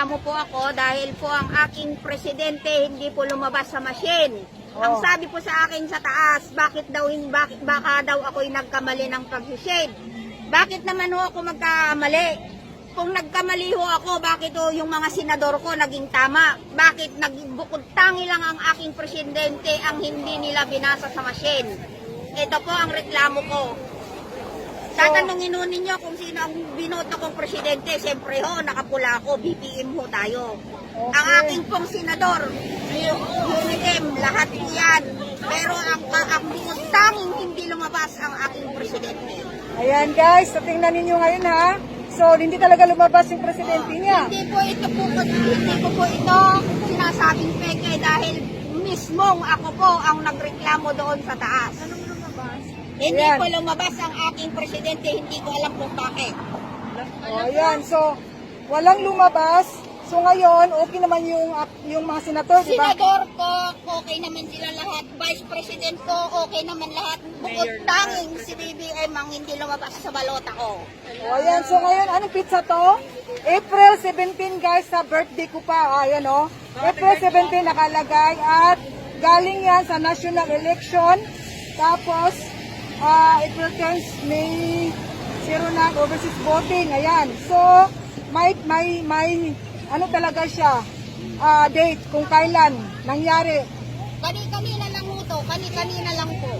nagreklamo po ako dahil po ang aking presidente hindi po lumabas sa machine. Ang sabi po sa akin sa taas, bakit baka daw ako'y nagkamali ng pag-shade. Bakit naman ho ako magkamali? Kung nagkamali ho ako, bakit ho yung mga senador ko naging tama? Bakit nagbukod tangi lang ang aking presidente ang hindi nila binasa sa machine? Ito po ang reklamo ko. Tatanungin ho ninyo kung sino ang binoto kong presidente. Siyempre ho, nakapula ako, BPM ho tayo. Okay. Ang aking pong senador, UNITEM, lahat yan. Pero ang bukod tanging hindi lumabas ang aking presidente. Ayan guys, so tingnan ninyo ngayon ha. So, hindi talaga lumabas yung presidente niya. Hindi ko po ito sinasabing peke dahil mismong ako po ang nagreklamo doon sa taas. Anong lumabas? Hindi po lumabas ang aking presidente, hindi ko alam kung bakit. Ayan, so walang lumabas. So ngayon, okay naman yung mga senador, di ba? Senador ko, okay naman sila lahat. Vice President ko, okay naman lahat. Bukod tanging si BBM ang hindi lumabas sa balota ko. Ayan, so ngayon, anong pizza to? April 17 guys, sa birthday ko pa. Ayan o. April 17 nakalagay at galing yan sa national election. Tapos, April 10, May 0 na overseas voting. Ayan. So, may ano talaga siya, date kung kailan nangyari. Kani-kanina lang po to, kani-kanina lang po.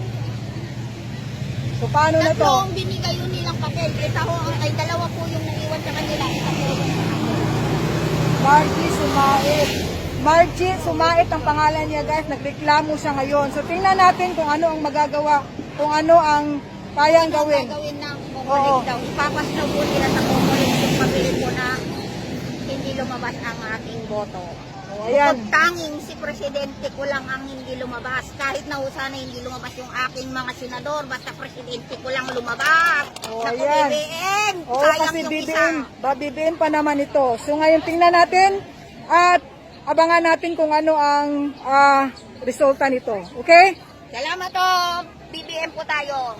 So, paano na to? Tatlong binigay yun nilang papel. Isa ho, ay dalawa po yung naiwan sa kanila. Isa po yung Margie Sumait. Margie Sumait ang pangalan niya guys. Nagreklamo siya ngayon. So, tingnan natin kung ano ang magagawa, kung ano ang kayang gawin. gagawin ng Comelec daw. Ipapas daw po nila sa Comelec yung papel po na hindi lumabas ang ating boto. Ayan. Bukod tanging si presidente ko lang ang hindi lumabas. Kahit na sana hindi lumabas yung aking mga senador, basta presidente ko lang lumabas. Naku, ayan. BBM! Oo, Sayang kasi yung BBM, isa. BBM pa naman ito. So ngayon tingnan natin at abangan natin kung ano ang resulta nito. Okay? Salamat po! BBM po tayo.